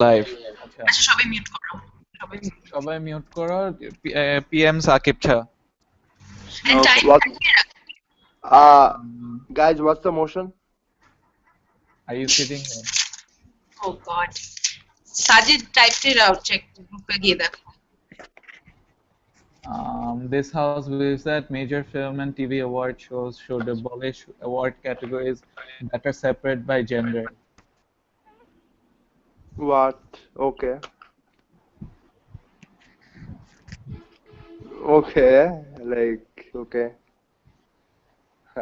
Live আচ্ছা আচ্ছা সবাই মিউট করো সবাই সবাই মিউট করো পিএম সাকিব ছা and time What? um, Guys, what's the motion? are you sitting here? oh god Sajid টাইপের আউট চেক গ্রুপে গিয়ে দেখো This house believes that major film and TV award shows should abolish award categories that are separate by gender. What? Okay. Okay. Like, okay.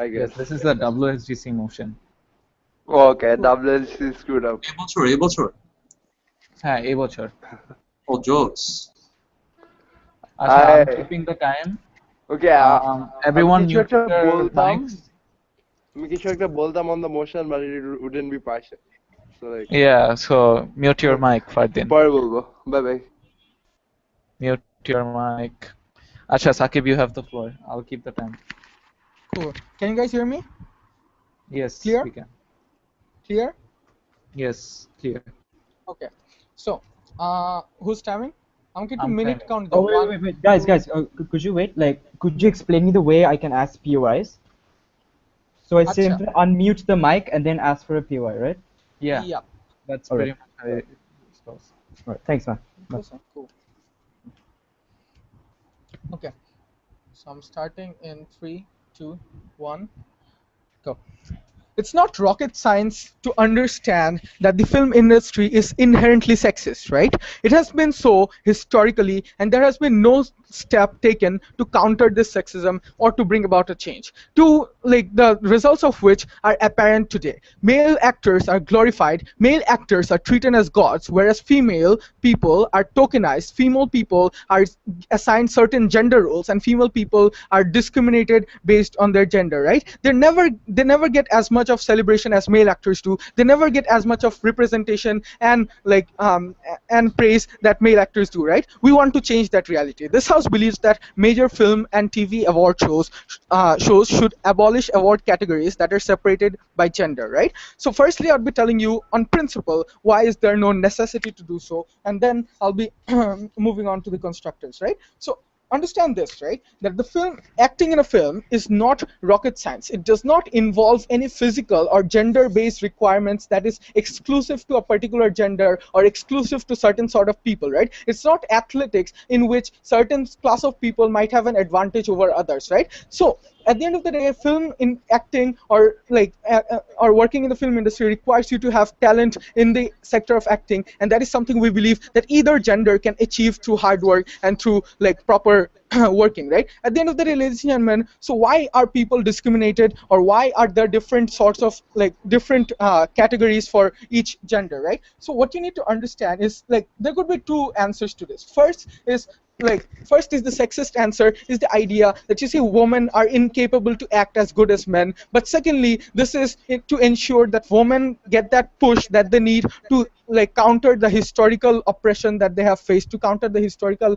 I guess. Yes, this is the WSGC motion. Okay, WLC screwed up. এবছর হ্যাঁ এই বছর ও জোস আচ্ছা I'm I- keeping the time. Okay, Everyone আমি কিছু mute একটা your বলতাম mics. আমি কিছু একটা বলতাম on the motion but it wouldn't be partial. So like, Yeah, so mute your mic, Fardin. পরে বলবো. Bye bye. Mute your mic. Acha, Sakib, you have the floor. I'll keep the time. Cool. Can you guys hear me? Yes, Clear? we can. Clear? Yes, clear. Okay. So, who's timing? I'm going to I'm minute timing. count the Oh, one. wait. Guys, could you wait? Like, could you explain me the way I can ask POIs? So I Acha. simply unmute the mic and then ask for a POI, right? Yeah, Yeah. that's Alright. pretty much how it goes. Alright, thanks, man. Bye. Awesome. Cool. Okay. So I'm starting in 3, 2, 1, go. It's not rocket science to understand that the film industry is inherently sexist, right? It has been so historically, and there has been no step taken to counter this sexism or to bring about a change. Like the results of which are apparent today. Male actors are glorified, male actors are treated as gods, whereas female people are tokenized, female people are assigned certain gender roles, and female people are discriminated based on their gender, right? They never get as much of celebration as male actors do. They never get as much of representation and like and praise that male actors do, right? We want to change that reality. This house believes that major film and TV award shows should abolish award categories that are separated by gender, right? So firstly, I'll be telling you on principle why is there no necessity to do so, and then I'll be moving on to the constructors, right? So understand this, right? That the film, acting in a film is not rocket science. It does not involve any physical or gender-based requirements that is exclusive to a particular gender or exclusive to certain sort of people, right? It's not athletics in which certain class of people might have an advantage over others, right? So at the end of the day, film in acting or like or working in the film industry requires you to have talent in the sector of acting, and that is something we believe that either gender can achieve through hard work and through like proper working, right? At the end of the day, ladies and gentlemen, so why are people discriminated, or why are there different sorts of like different categories for each gender, right? So what you need to understand is like there could be two answers to this. First is the sexist answer, is the idea that you see women are incapable to act as good as men. But secondly, this is to ensure that women get that push that they need to like counter the historical oppression that they have faced, to counter the historical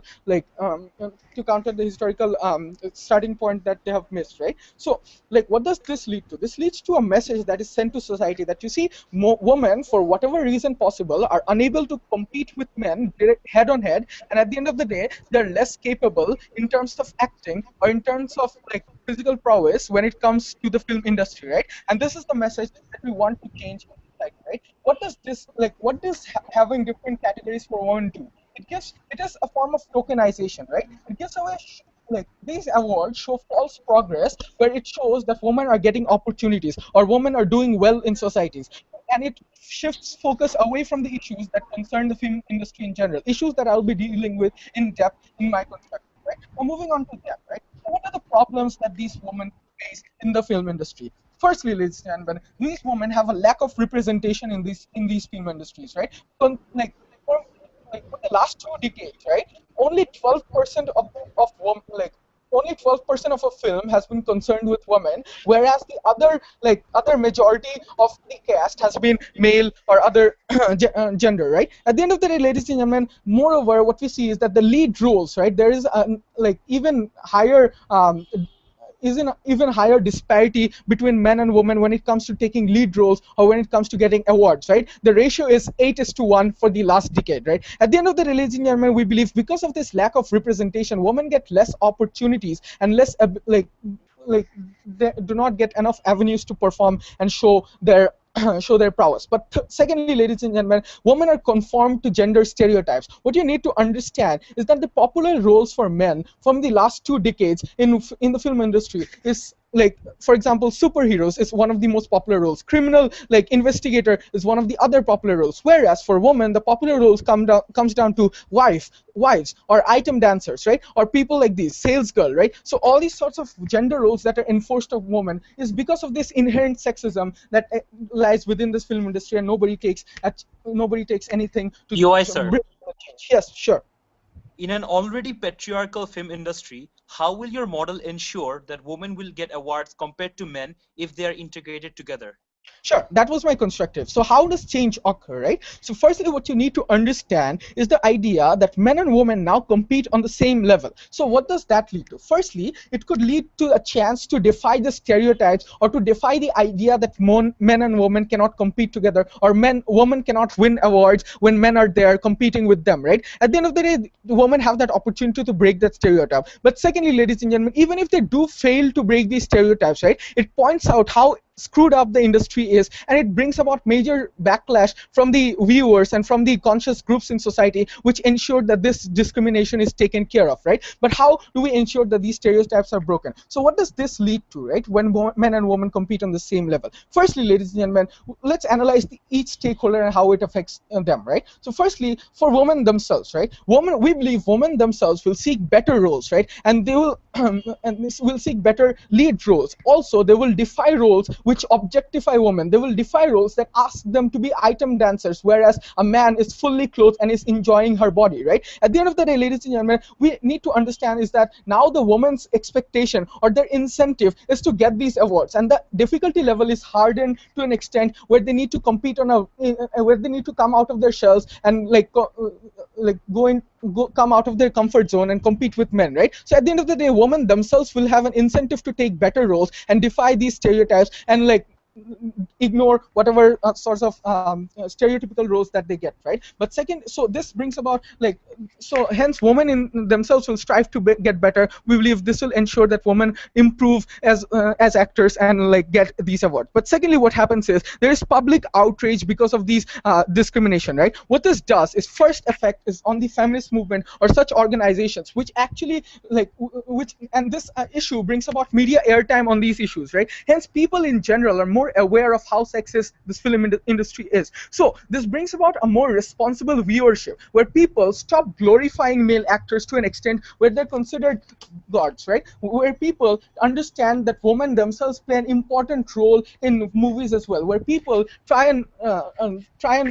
starting point that they have missed, right? So like what does this lead to? This leads to a message that is sent to society that you see women, for whatever reason possible, are unable to compete with men head on head, and at the end of the day they're less capable in terms of acting or in terms of like physical prowess when it comes to the film industry, right? And this is the message that we want to change, right? What does having different categories for women do? It is a form of tokenization, right? It gives away like these awards show false progress where it shows that women are getting opportunities or women are doing well in societies, and it shifts focus away from the issues that concern the film industry in general, issues that I'll be dealing with in depth in my construction, right? Now moving on to depth, right? So what are the problems that these women face in the film industry? Firstly, ladies and gentlemen, these women have a lack of representation in these film industries, right? So for the last 2 decades, right? Only 12% of women, like only 12% of a film has been concerned with women, whereas the other majority of the cast has been male or other gender, right? At the end of the day, ladies and gentlemen, moreover, what we see is that the lead roles, right? There is like even higher in even higher disparity between men and women when it comes to taking lead roles or when it comes to getting awards, right? The ratio is 8:1 for the last decade, right? At the end of the day, ladies and gentlemen, we believe because of this lack of representation, women get less opportunities and less like they do not get enough avenues to perform and show their show their prowess. But secondly, ladies and gentlemen, women are conformed to gender stereotypes. What you need to understand is that the popular roles for men from the last 2 decades in the film industry is, like, for example, superheroes is one of the most popular roles. Criminal, like investigator, is one of the other popular roles. Whereas for women, the popular roles comes down to wives or item dancers, right? Or people like these, sales girl, right? So all these sorts of gender roles that are enforced of women is because of this inherent sexism that lies within this film industry, and nobody takes anything to UI, sir. bring the change. Yes, sure. In an already patriarchal film industry, how will your model ensure that women will get awards compared to men if they are integrated together? Sure, that was my constructive. So how does change occur, right? So firstly, what you need to understand is the idea that men and women now compete on the same level. So what does that lead to? Firstly, it could lead to a chance to defy the stereotypes or to defy the idea that men and women cannot compete together, or women cannot win awards when men are there competing with them, right? At the end of the day, the women have that opportunity to break that stereotype. But secondly, ladies and gentlemen, even if they do fail to break these stereotypes, right, it points out how screwed up the industry is, and it brings about major backlash from the viewers and from the conscious groups in society, which ensure that this discrimination is taken care of, right? But how do we ensure that these stereotypes are broken? So what does this lead to, right, when men and women compete on the same level? Firstly, ladies and gentlemen, let's analyze each stakeholder and how it affects them, right? So firstly, for women themselves, right, we believe women themselves will seek better roles, right, and they will will seek better lead roles. Also, they will defy roles which objectify women. They will defy roles that ask them to be item dancers, whereas a man is fully clothed and is enjoying her body, right? At the end of the day, ladies and gentlemen, we need to understand is that now the woman's expectation or their incentive is to get these awards, and the difficulty level is hardened to an extent where they need to compete on where they need to come out of their shells and come out of their comfort zone and compete with men, right? So at the end of the day, women themselves will have an incentive to take better roles and defy these stereotypes and ignore whatever sorts of stereotypical roles that they get, right? But second, so this brings about so hence women in themselves will strive to get better. We believe this will ensure that women improve as actors and get these awards. But secondly, what happens is there is public outrage because of these discrimination, right? What this does is first effect is on the feminist movement or such organizations which actually and this issue brings about media airtime on these issues, right? Hence people in general are more aware of how sexist this film industry is. So this brings about a more responsible viewership where people stop glorifying male actors to an extent where they're considered gods, right? Where people understand that women themselves play an important role in movies as well, where people try and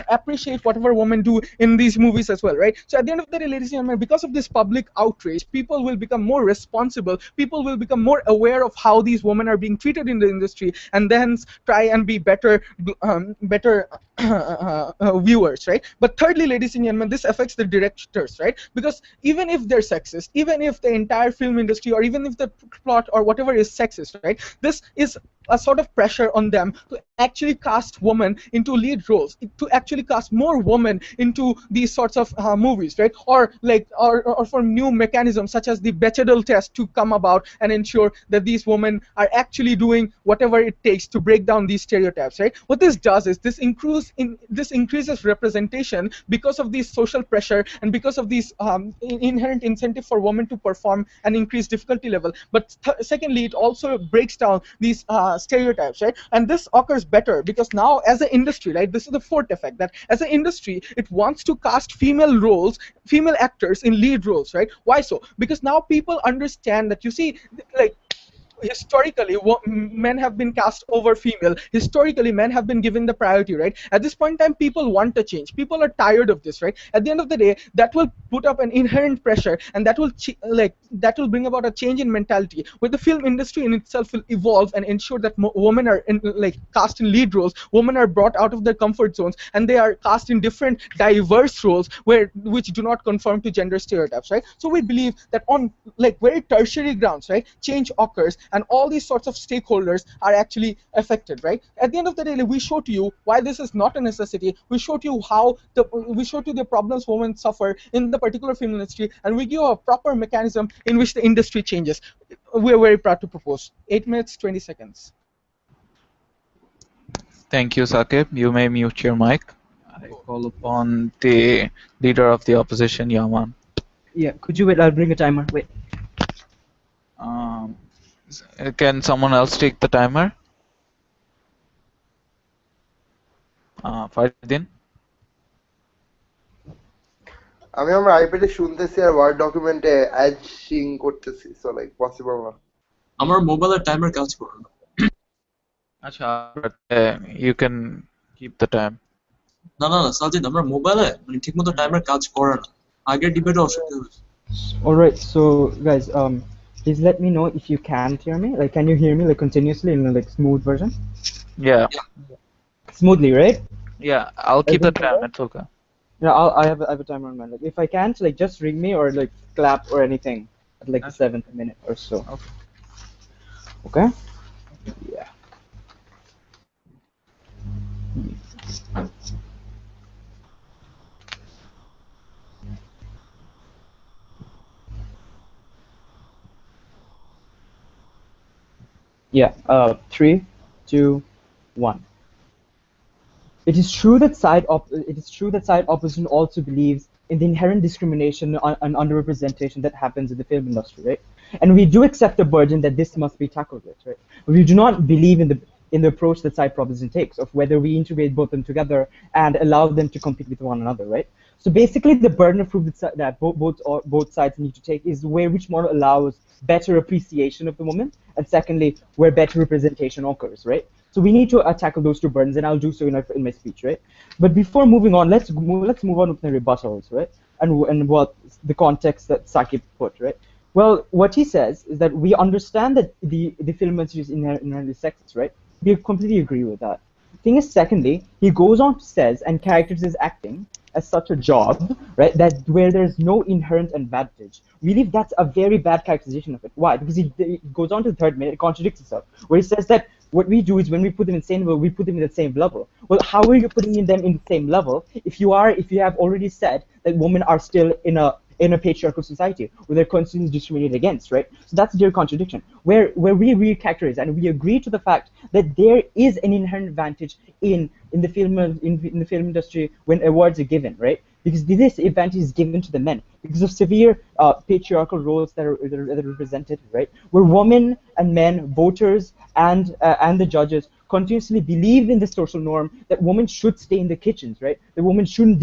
appreciate whatever women do in these movies as well, right? So at the end of the day, ladies and gentlemen, because of this public outrage, people will become more responsible, people will become more aware of how these women are being treated in the industry, and then try and be better viewers, right? But thirdly, ladies and gentlemen, this affects the directors, right? Because even if they're sexist, even if the entire film industry or even if the plot or whatever is sexist, right, this is a sort of pressure on them to actually cast women into lead roles, to actually cast more women into these sorts of movies, right? Or for new mechanisms such as the Bechdel test to come about and ensure that these women are actually doing whatever it takes to break down these stereotypes, right? What this does is this increases representation because of these social pressure and because of these inherent incentive for women to perform and increase difficulty level. But secondly, it also breaks down these stereotypes, right? And this occurs better because now as an industry, right, this is the fourth effect, that as an industry it wants to cast female actors in lead roles, right? Why so? Because now people understand that, you see, historically men have been cast over female. Historically men have been given the priority, right? At this point in time, people want a change. People are tired of this, right? At the end of the day, that will put up an inherent pressure, and that will bring about a change in mentality where the film industry in itself will evolve and ensure that women are cast in lead roles. Women are brought out of their comfort zones and they are cast in different diverse roles which do not conform to gender stereotypes, right? So we believe that on very tertiary grounds, right, change occurs, and all these sorts of stakeholders are actually affected, right? At the end of the day, we show to you why this is not a necessity. We show to you we show to you the problems women suffer in the particular film industry, and we give a proper mechanism in which the industry changes. We are very proud to propose 8 minutes 20 seconds. Thank you, Saqib. You may mute your mic. I call upon the leader of the opposition, Yaman. Yeah, could you wait? I'll bring a timer. Wait. Um, can someone else take the timer? Fardin? আমি আমার আইপ্যাডে শুনতেছি আর word ডকুমেন্টে add Singh করতেছি, so like possible না। আমার মোবাইলের timer কাজ করে না। আচ্ছা, you can keep the time. না না না সাজিদ, আমার মোবাইলে মানে ঠিকমতো টাইমার কাজ করে না। আগের ডিবেটে অসুবিধা হয়েছে। Alright, so guys, please let me know if you can't hear me. Like, can you hear me like continuously in a like smooth version? Yeah. Smoothly, right? Yeah, I'll keep the time. It's okay. Yeah, I have a timer in mind. Like, if I can't, like, just ring me or like clap or anything at like the 7th minute or so. Okay. Okay? Yeah. Yeah, 3, 2, 1. It is true that side opposition also believes in the inherent discrimination and underrepresentation that happens in the film industry, right? And we do accept the burden that this must be tackled with, right? We do not believe in the approach that side proposition takes of whether we integrate both them together and allow them to compete with one another, right? So basically, the burden of proof that both sides need to take is which model allows better appreciation of the woman, and secondly, where better representation occurs, right? So we need to tackle those two burdens, and I'll do so in my speech, right? But before moving on, let's move on with the rebuttals, right? And what the context that Saqib put, right? Well, what he says is that we understand that the film industry is inherently sexist, right? We completely agree with that. Thing is, secondly, he goes on to says and characterizes acting as such a job, right, that where there's no inherent advantage. We believe that's a very bad characterization of it. Why? Because he goes on to the 3rd minute, it contradicts himself, where he says that what we do is when we put them in the same level, we put them in the same level. Well, how are you putting them in the same level if you have already said that women are still in a patriarchal society where they're constantly discriminated against, right? So that's their contradiction. Where we recharacterize and we agree to the fact that there is an inherent advantage in the film industry when awards are given, right? Because this advantage is given to the men because of severe patriarchal roles that are represented, right? Where women and men, voters and the judges continuously believe in the social norm that women should stay in the kitchens, right? That women shouldn't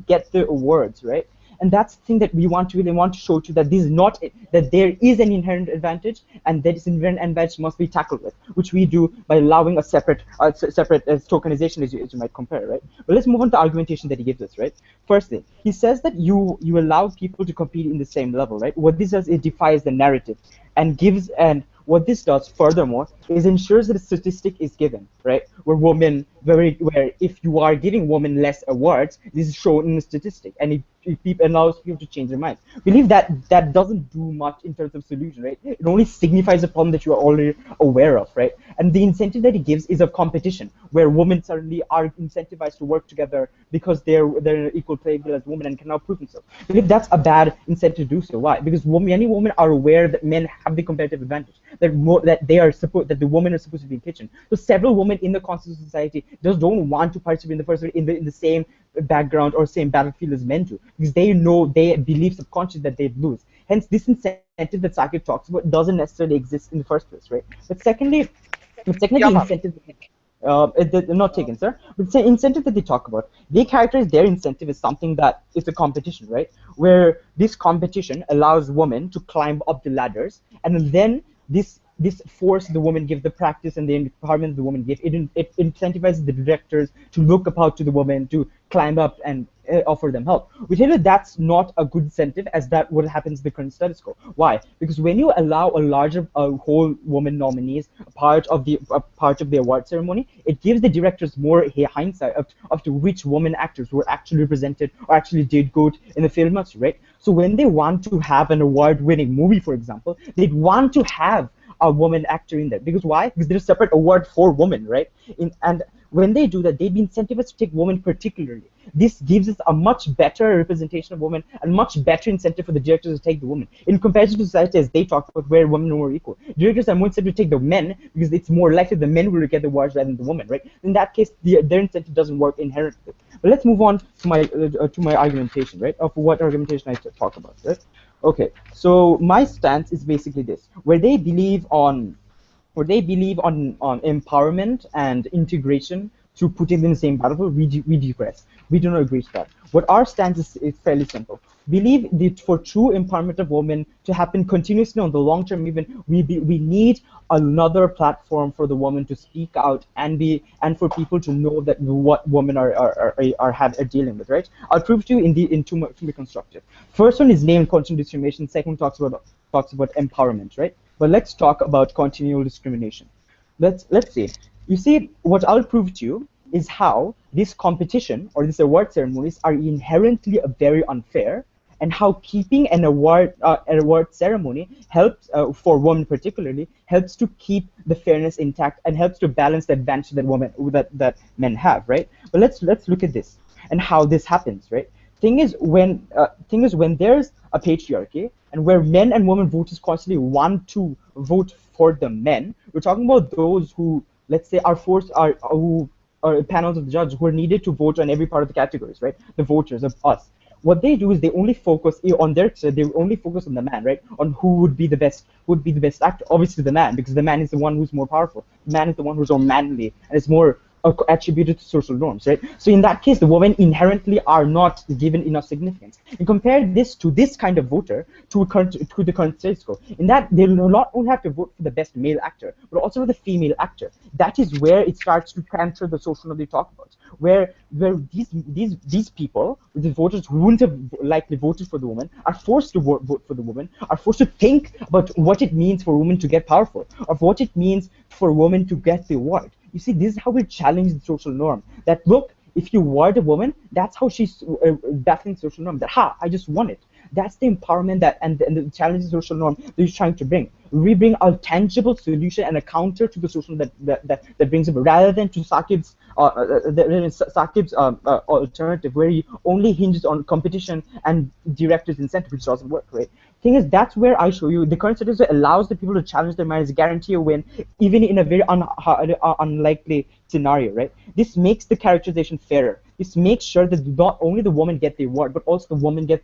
get the awards, right? And that's the thing that we want to show to you, that this is not that there is an inherent advantage, and that this inherent advantage must be tackled with, which we do by allowing a separate tokenization, as you might compare, right? But let's move on to the argumentation that he gives us, right? Firstly, he says that you allow people to compete in the same level, right? What this does, it defies the narrative, and what this does, furthermore, is ensures that a statistic is given, right? Where if you are giving women less awards, this is shown in the statistic, and it allows people to change their minds. We believe that doesn't do much in terms of solution, right? It only signifies a problem that you are already aware of, right? And the incentive that it gives is a competition, where women suddenly are incentivized to work together because they're an equal playing field as women and can now prove themselves. I believe that's a bad incentive to do so. Why? Because many women are aware that men have the competitive advantage, that the women are supposed to be in kitchen. So several women in the constitutional society just don't want to participate in the first in the same background or same battlefield as men do, because they believe subconsciously that they'd lose. Hence, this incentive that Saqib talks about doesn't necessarily exist in the first place, right? But secondly, the incentive. Not taken, sir. But the incentive that they talk about, they characterize their incentive as something that is a competition, right? Where this competition allows women to climb up the ladders, and then this force the woman give, the practice and the empowerment the woman give, it incentivizes the directors to look up to the woman, to climb up and offer them help. We tell you that's not a good incentive, as that what happens in the current status quo. Why? Because when you allow a whole woman nominees a part of the award ceremony, it gives the directors more hindsight of to which women actors were actually represented or actually did good in the film industry, right? So when they want to have an award-winning movie, for example, they'd want to have a woman actor in there. Because why? Because there's a separate award for women, right? And when they do that, they'd be incentivized to take women particularly. This gives us a much better representation of women and much better incentive for the directors to take the women. In comparison to society, as they talk about, where women are more equal, directors are more incented to take the men because it's more likely the men will get the awards rather than the women, right? In that case, their incentive doesn't work inherently. But let's move on to my argumentation, right? Of what argumentation I talk about, right? Okay, so my stance is basically this: where they believe on empowerment and integration to putting them in the same battlefield, we digress. We do not agree to that. What our stance is fairly simple. Believe that for true empowerment of women to happen continuously on the long term, even we need another platform for the woman to speak out and for people to know that what women are dealing with, right? I'll prove to you in two constructive. First one is name continual discrimination. Second talks about empowerment, right? But let's talk about continual discrimination. Let's see. You see, what I'll prove to you is how this competition or these award ceremonies are inherently very unfair, and how keeping an award ceremony helps, for women particularly, helps to keep the fairness intact and helps to balance the advantage that men have, right? But let's look at this and how this happens, right? Thing is when there's a patriarchy and where men and women voters constantly want to vote for the men, we're talking about those who, let's say, are panels of the judges who are needed to vote on every part of the categories, right? The voters of us. What they do is they only focus on the man, right? On who would be the best actor. Obviously the man, because the man is the one who's more powerful. The man is the one who's more manly and is more attributed to social norms, right? So in that case, the women inherently are not given enough significance. And compare this to this kind of voter to the current status quo. In that, they will not only have to vote for the best male actor, but also for the female actor. That is where it starts to counter the social norm they talk about, where these people, the voters who wouldn't have likely voted for the woman, are forced to vote for the woman, are forced to think about what it means for women to get powerful, of what it means for women to get the award. You see, this is how we challenge the social norm. That look, if you award a woman, that's how she's battling social norm. That I just won it. That's the empowerment and the challenge the social norm that he's trying to bring. We bring a tangible solution and a counter to the social that brings it, rather than to Saqib's alternative, where he only hinges on competition and directors' incentive, which doesn't work, right? Thing is, that's where I show you the current status allows the people to challenge their minds, guarantee a win, even in a very unlikely scenario, right? This makes the characterization fairer. This makes sure that not only the women get the award, but also the women get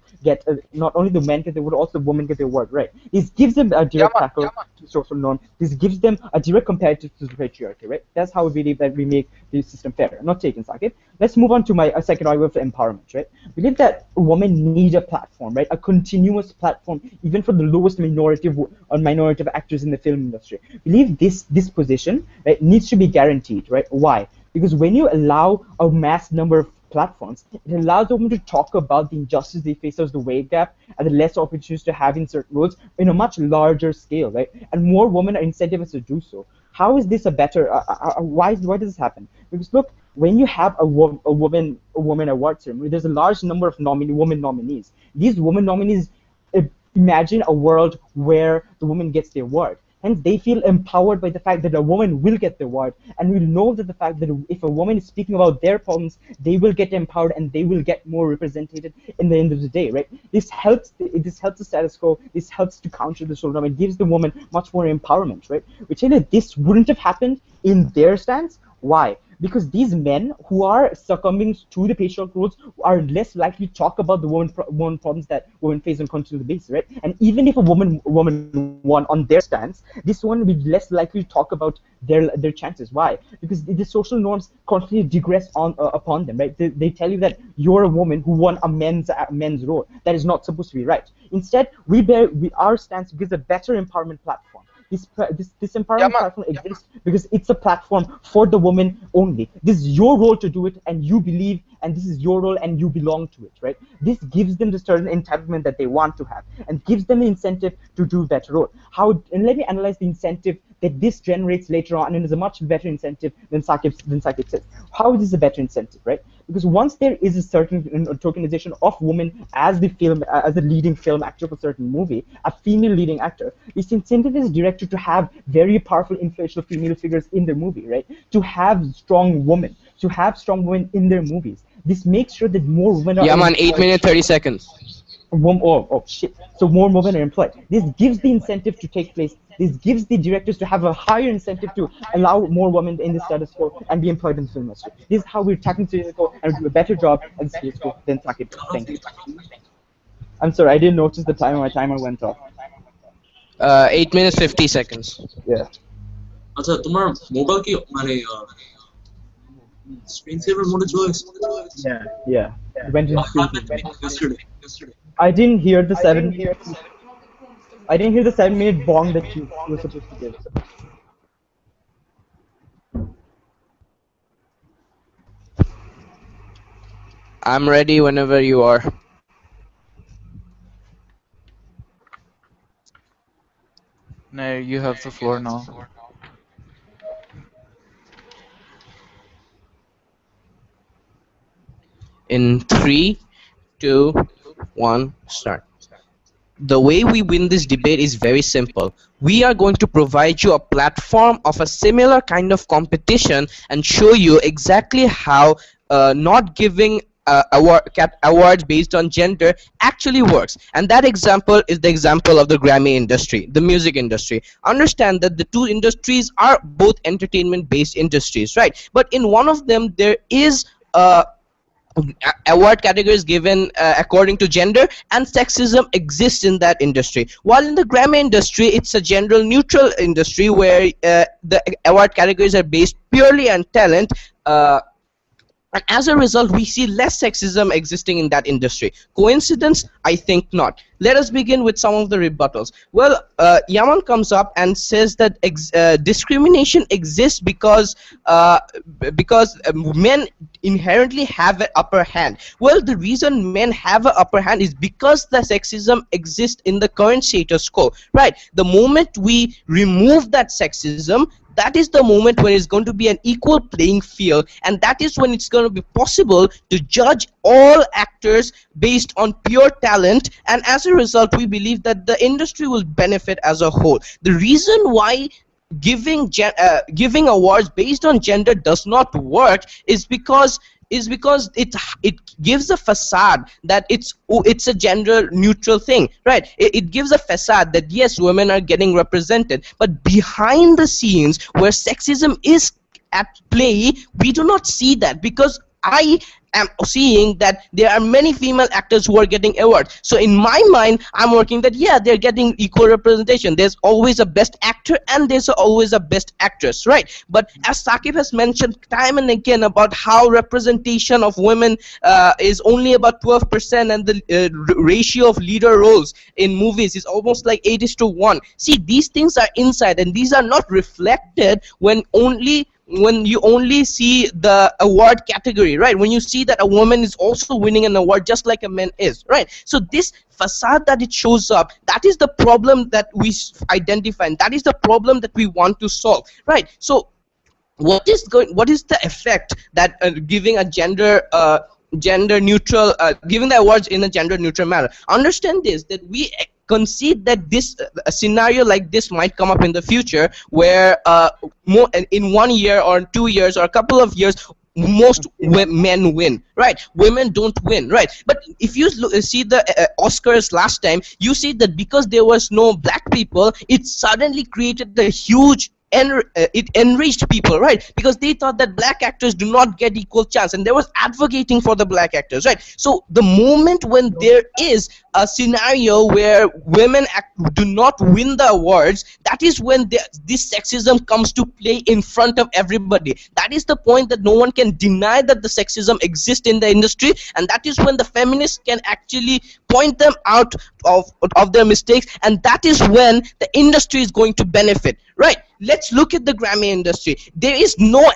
not only the men get the award, also the women get the award, right? This gives them a direct tackle to the social norm. This gives them a direct comparative to the patriarchy, right? That's how we believe that we make the system fairer. Not taken, Saqib. Let's move on to my second argument for empowerment, right? We believe that women need a platform, right? A continuous platform, even for the lowest minority of actors in the film industry. We believe this position, right, needs to be guaranteed, right? Why? Because when you allow a mass number of platforms, it allows women to talk about the injustice they face as the wage gap and the less opportunities to have in certain roles in a much larger scale, right? And more women are incentivized to do so. How is this a better? Why does this happen? Because look, when you have a woman award ceremony, there's a large number of women nominees. These women nominees imagine a world where the woman gets the award. Hence, they feel empowered by the fact that a woman will get the award, and will know that the fact that if a woman is speaking about their problems, they will get empowered and they will get more represented in the end of the day, right? This helps the status quo. This helps to counter the social norm. It gives the woman much more empowerment, right? Which this wouldn't have happened in their stance. Why? Because these men who are succumbing to the patriarchal roles are less likely to talk about the women problems that women face on a continual basis, right? And even if a woman won on their stance, this one will be less likely to talk about their chances. Why? Because the social norms constantly digress upon them, right? They tell you that you're a woman who won a men's role. That is not supposed to be right. Instead, our stance gives a better empowerment platform. This empowerment platform exists because it's a platform for the woman only. This is your role to do it, and you believe, and this is your role, and you belong to it, right? This gives them the certain entitlement that they want to have, and gives them the incentive to do that role. And let me analyze the incentive that this generates later on, and it is a much better incentive than Saqib says. How is this a better incentive, right? because once there is a certain tokenization of women as the leading film actor of a certain movie, a female leading actor, this incentive is directed to have very powerful influential female figures in their movie, right? To have strong women in their movies. This makes sure that more women are Yeah, man, 8 minutes 30 seconds. Oh shit. So more women are employed. This gives the incentive to take place. This gives the directors to have a higher incentive to allow more women in the status quo and be employed in the film industry. This is how we're tackling status quo and do a better job at the status quo than Sakib. Thank you. I'm sorry, I didn't notice the timer. My timer went off. 8 minutes 50 seconds. Yeah. আচ্ছা তোমার mobile কি মানে screen saver মোডে চলে গেছে? Yeah. It went into screen. Yesterday. I didn't hear the 7-minute bong that you were supposed to give. I'm ready whenever you are. Nair, you have the floor now. In 3, 2, 1, start. The way we win this debate is very simple. We are going to provide you a platform of a similar kind of competition and show you exactly how not giving awards based on gender actually works. And that example is the example of the Grammy industry, the music industry. Understand that the two industries are both entertainment-based industries, right? But in one of them, there is award categories given according to gender, and sexism exists in that industry. While in the Grammy industry, it's a general neutral industry where the award categories are based purely on talent, and as a result we see less sexism existing in that industry. Coincidence? I think not. Let us begin with some of the rebuttals. Well, Yaman comes up and says that discrimination exists because men inherently have an upper hand. Well, the reason men have an upper hand is because the sexism exists in the current status quo, right? The moment we remove that sexism, that is the moment when it's going to be an equal playing field, and that is when it's going to be possible to judge all actors based on pure talent, and as a result we believe that the industry will benefit as a whole. The reason why giving awards based on gender does not work is because it gives a facade that it's a gender neutral thing, right? It gives a facade that yes, women are getting represented, but behind the scenes where sexism is at play, we do not see that, because I am seeing that there are many female actors who are getting awards. So in my mind, I'm working that yeah, they're getting equal representation. There's always a best actor and there's always a best actress, right? But as Sakib has mentioned time and again about how representation of women is only about 12%, and the ratio of leader roles in movies is almost like 8:1. See, these things are inside, and these are not reflected when you only see the award category, right? When you see that a woman is also winning an award just like a man is, right? So this facade that it shows up, that is the problem that we identify, and that is the problem that we want to solve, right? So what is the effect that giving a gender neutral giving the awards in a gender neutral manner? Understand this, that we concede that this a scenario like this might come up in the future, where more in 1 year or 2 years or a couple of years most men win, right? Women don't win, right? But if you see the Oscars last time, you see that because there was no black people, it suddenly created the huge it enraged people, right? Because they thought that black actors do not get equal chance, and there was advocating for the black actors, right? So the moment when there is a scenario where women do not win the awards, that is when this sexism comes to play in front of everybody. That is the point, that no one can deny that the sexism exists in the industry, and that is when the feminists can actually point them out of their mistakes, and that is when the industry is going to benefit, right? Let's look at the Grammy industry. There is no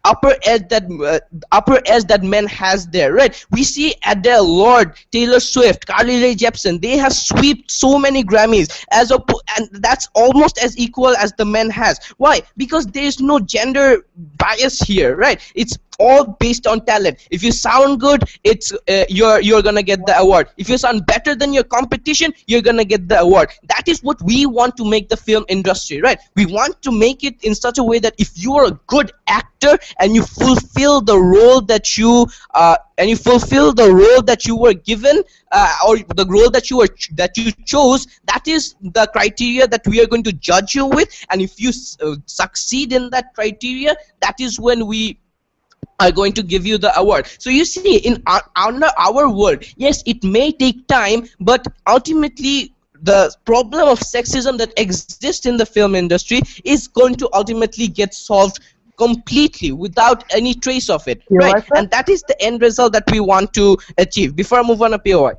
upper edge that men has there, right? We see Adele, Lorde, Taylor Swift, Carly Rae Jepsen. They have swept so many Grammys and that's almost as equal as the men has. Why? Because there is no gender bias here, right? It's all based on talent. If you sound good, it's you're gonna get the award. If you sound better than your competition, you're gonna get the award. That is what we want to make the film industry, right? We want to make it in such a way that if you are a good actor and you fulfill the role that you were given, or the role that you chose, that is the criteria that we are going to judge you with. And if you succeed in that criteria, that is when we are going to give you the award. So you see, in under our world, yes, it may take time, but ultimately the problem of sexism that exists in the film industry is going to ultimately get solved completely without any trace of it, You right? like that? And that is the end result that we want to achieve. Before I move on to POI.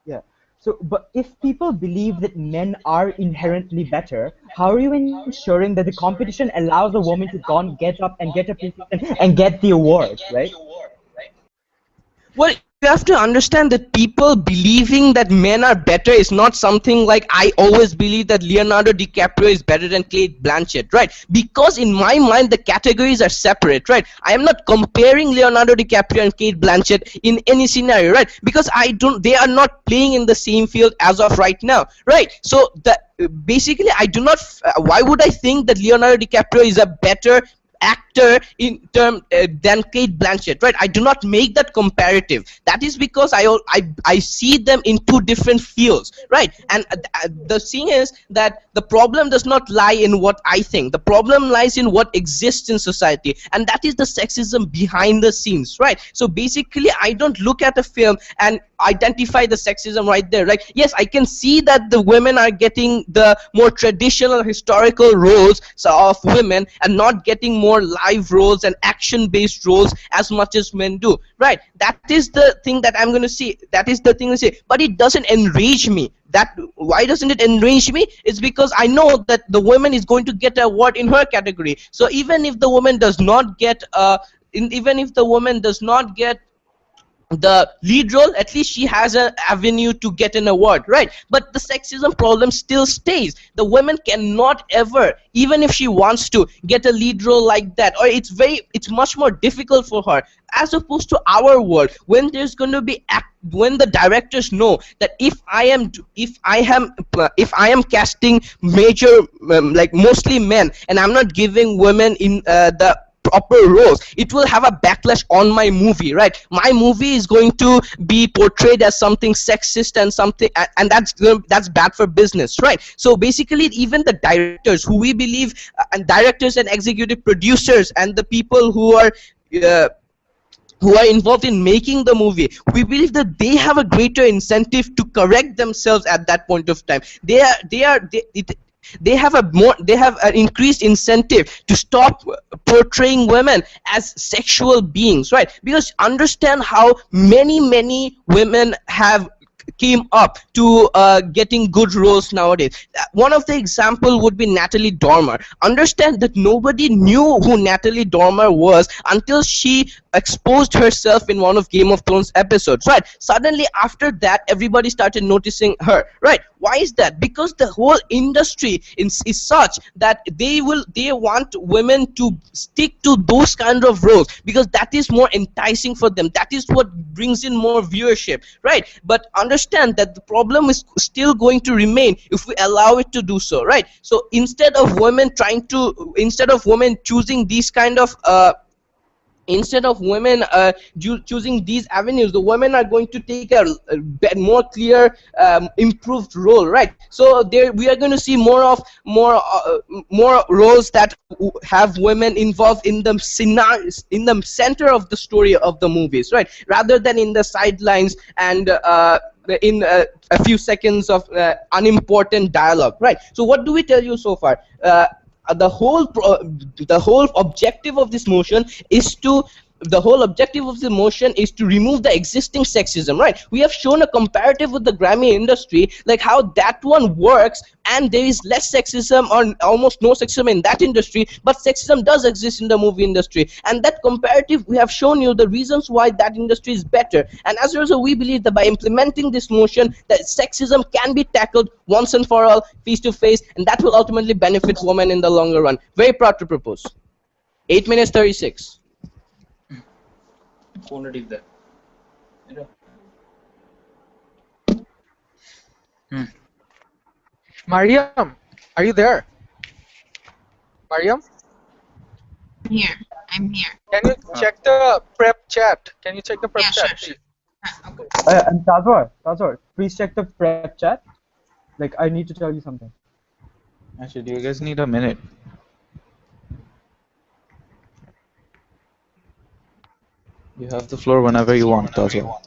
Yeah. So, but if people believe that men are inherently better, how are you ensuring that the competition allows a woman to go and get up and get a position and get the award, right? Well, you have to understand that people believing that men are better is not something like I always believe that Leonardo DiCaprio is better than Cate Blanchett, right? Because in my mind, the categories are separate, right? I am not comparing Leonardo DiCaprio and Cate Blanchett in any scenario, right? Because they are not playing in the same field as of right now, right? So basically, I do not. Why would I think that Leonardo DiCaprio is a better actor in term than Cate Blanchett, right? I do not make that comparative. That is because I see them in two different fields, right? And the thing is that the problem does not lie in what I think. The problem lies in what exists in society, and that is the sexism behind the scenes, right? So basically, I don't look at a film and identify the sexism right there. Like, yes, I can see that the women are getting the more traditional historical roles of women and not getting more live roles and action-based roles as much as men do, right? That is the thing that I'm going to see. That is the thing to say. But it doesn't enrage me. Why doesn't it enrage me? It's because I know that the woman is going to get an award in her category. So even if the woman does not get the lead role, at least she has an avenue to get an award, right? But the sexism problem still stays. The woman cannot ever, even if she wants to, get a lead role like that, or it's much more difficult for her, as opposed to our world, when there's going to be when the directors know that if I am casting major like mostly men, and I'm not giving women in the proper roles, it will have a backlash on my movie, right? My movie is going to be portrayed as something sexist and something, and that's bad for business, right? So basically, even the directors who we believe, and directors and executive producers and the people who are involved in making the movie, we believe that they have a greater incentive to correct themselves at that point of time. They have an increased incentive to stop portraying women as sexual beings, right? Because understand how many women have came up to getting good roles nowadays. One of the example would be Natalie Dormer. Understand that nobody knew who Natalie Dormer was until she exposed herself in one of Game of Thrones episodes, right? Suddenly after that, everybody started noticing her, right? Why is that? Because the whole industry is such that they want women to stick to those kind of roles because that is more enticing for them. That is what brings in more viewership, right? But understand that the problem is still going to remain if we allow it to do so, right? So instead of women choosing these kind of choosing these avenues, the women are going to take a more clear, improved role, right? So there we are going to see more roles that have women involved in the scenarios, in the center of the story of the movies, right? Rather than in the sidelines and in a few seconds of unimportant dialogue, right? So what do we tell you so far? The whole objective of this motion is to remove the existing sexism, right? We have shown a comparative with the Grammy industry, like how that one works, and there is less sexism or almost no sexism in that industry, but sexism does exist in the movie industry. And that comparative, we have shown you the reasons why that industry is better. And as a result, we believe that by implementing this motion, that sexism can be tackled once and for all, face to face, and that will ultimately benefit women in the longer run. Very proud to propose. 8 minutes 36. কোনটা টিপ দেয় এটা Mariam, are you there? Mariam, Here. I'm here. can you check the prep chat? Can you check the prep Yeah, chat, sure, please? Okay. And Tazwar, please check the prep chat. Like, I need to tell you something. Actually, do you guys need a minute? You have the floor whenever you want, Tazwar.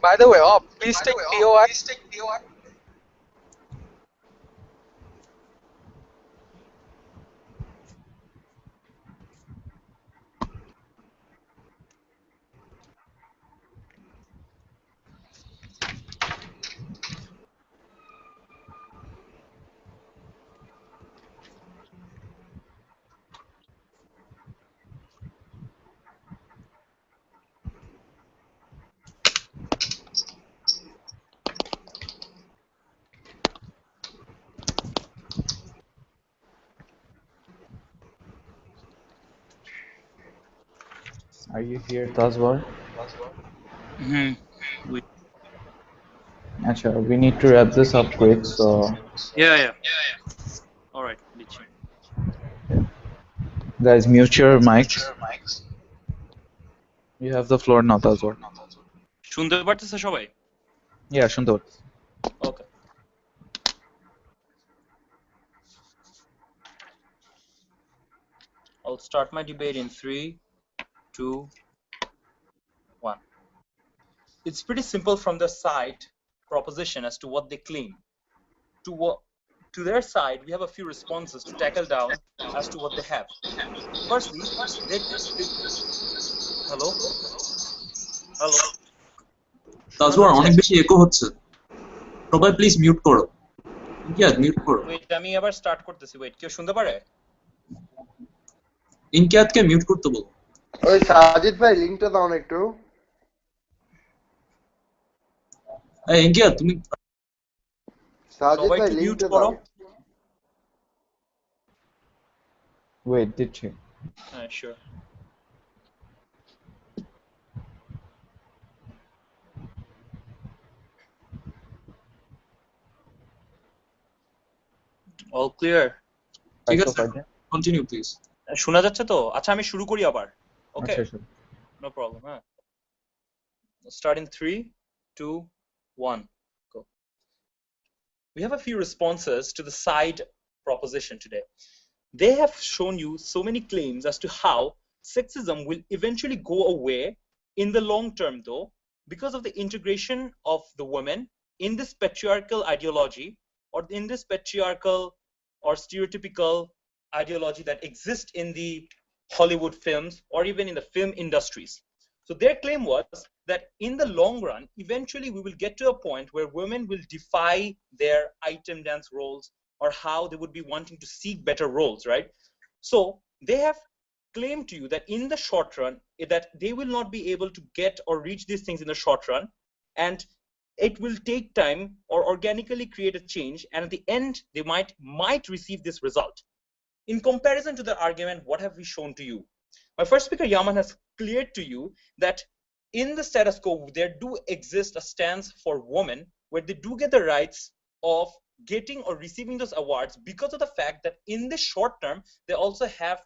By the way, please take POI. Are you here, Tazwar? Wait. Actually, we need to wrap this up quick, so Yeah. All right, দিচ্ছি guys, mute your mics. You have the floor now, Tazwar. শুনতে পারতেছে সবাই Yeah, শুনতে পাচ্ছি। Okay. I'll start my debate in 3, 2, 1. It's pretty simple from the side proposition as to what they claim. To their side, we have a few responses to tackle down as to what they have. Firstly, hello. Tajwar অনেক বেশি eco হচ্ছে সবাই please mute করো ইনকিয়াত mute করো wait আমি আবার start করতেছি wait কেউ শুনতে পারে ইনকিয়াতকে মিউট করতে বলো ওই সাজিদ ভাই লিংকটা দাও না একটু এই ইনকিয়াত তুমি সাজিদ সবাই ভাই একটু মিউট লিংকটা করো দাও Wait, did she? Sure. All clear. ঠিক আছে কন্টিনিউ প্লিজ শোনা যাচ্ছে তো আচ্ছা আমি শুরু করি আবার ওকে আচ্ছা শুরু নো প্রবলেম হ্যাঁ start in 3 2 1 go we have a few responses to the side proposition today they have shown you so many claims as to how sexism will eventually go away in the long term though because of the integration of the women in this patriarchal ideology or in this patriarchal or stereotypical ideology that exists in the Hollywood films or even in the film industries. So their claim was that in the long run, eventually we will get to a point where women will defy their item dance roles or how they would be wanting to seek better roles, right? So they have claimed to you that in the short run, that they will not be able to get or reach these things in the short run, and it will take time or organically create a change, and at the end they might receive this result. In comparison to the argument, what have we shown to you? My first speaker Yaman has cleared to you that in the status quo there do exist a stance for women where they do get the rights of getting or receiving those awards because of the fact that in the short term they also have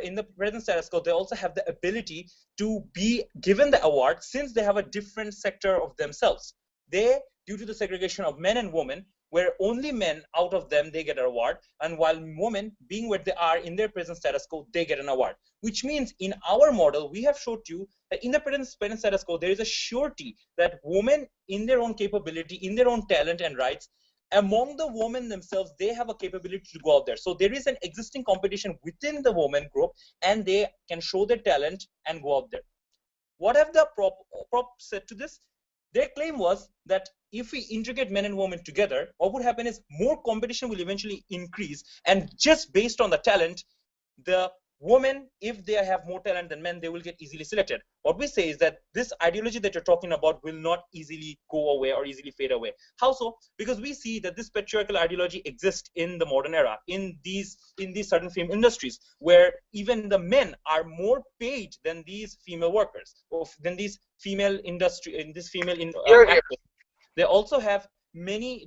in the present status quo they also have the ability to be given the award since they have a different sector of themselves. They, due to the segregation of men and women, where only men out of them they get an award, and while women being where they are in their present status quo they get an award, which means in our model we have showed you that in the present status quo there is a surety that women in their own capability, in their own talent and rights, among the women themselves, they have a capability to go out there. So there is an existing competition within the women group, and they can show their talent and go out there. What have the prop said to this? Their claim was that if we integrate men and women together, what would happen is more competition will eventually increase, and just based on the talent, the women, if they have more talent than men, they will get easily selected. What we say is that this ideology that you're talking about will not easily go away or easily fade away. How so? Because we see that this patriarchal ideology exists in the modern era, in these certain film industries, where even the men are more paid than these female workers, or than these female actors. They also have many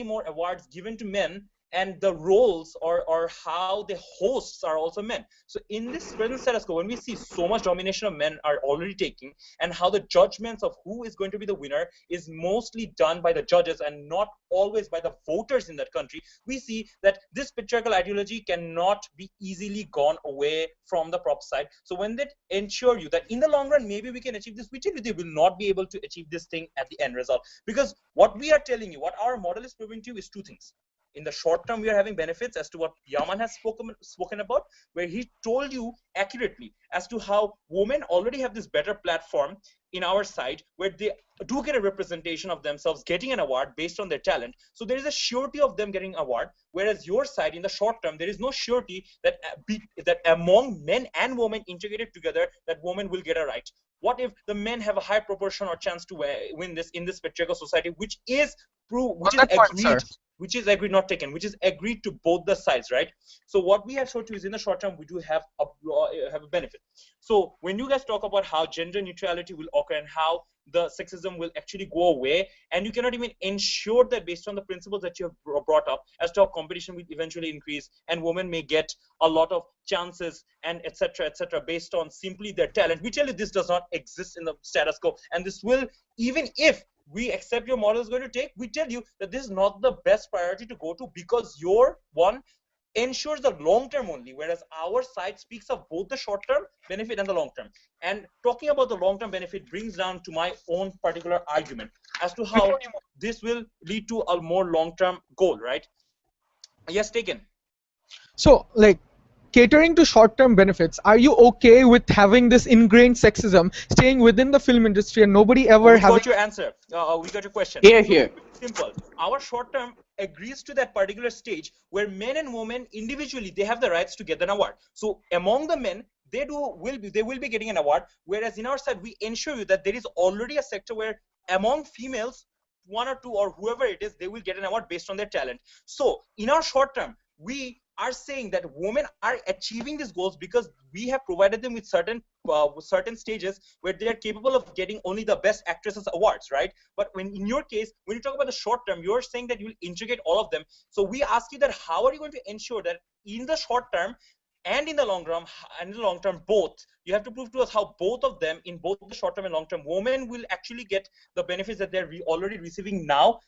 more awards given to men, and the roles or how the hosts are also men. So in this present status quo, when we see so much domination of men are already taking, and how the judgments of who is going to be the winner is mostly done by the judges and not always by the voters in that country, we see that this patriarchal ideology cannot be easily gone away from the prop side. So when they ensure you that in the long run, maybe we can achieve this, we tell you they will not be able to achieve this thing at the end result. Because what we are telling you, what our model is proving to you, is two things. In the short term, we are having benefits as to what Yaman has spoken about, where he told you accurately as to how women already have this better platform in our side, where they do get a representation of themselves getting an award based on their talent. So there is a surety of them getting an award, whereas your side, in the short term, there is no surety that among men and women integrated together, that women will get a right. What if the men have a high proportion or chance to win this in this patriarchal society, which is agreed, not taken, which is agreed to both the sides, right? So what we have showed you is in the short term, we do have a benefit. So when you guys talk about how gender neutrality will occur and how the sexism will actually go away, and you cannot even ensure that based on the principles that you have brought up as to how competition will eventually increase and women may get a lot of chances and etc based on simply their talent, we tell you this does not exist in the status quo. And this will, even if we accept your model is going to take, we tell you that this is not the best priority to go to, because your one ensures the long term only, whereas our side speaks of both the short term benefit and the long term. And talking about the long term benefit brings down to my own particular argument as to how this will lead to a more long term goal, right? Yes, taken. So, like, catering to short-term benefits, are you okay with having this ingrained sexism staying within the film industry and nobody ever we got your answer. We got your question. Here. Simple. Our short term agrees to that particular stage where men and women individually, they have the rights to get an award. So among the men, they will be getting an award, whereas in our side, we ensure you that there is already a sector where among females, one or two or whoever it is, they will get an award based on their talent. So in our short term, we are saying that women are achieving these goals because we have provided them with certain stages where they are capable of getting only the best actresses awards, right? But when in your case, when you talk about the short term, you're saying that you will integrate all of them. So we ask you that how are you going to ensure that in the short term and in the long term, both, you have to prove to us how both of them, in both the short term and long term, women will actually get the benefits that they're already receiving now,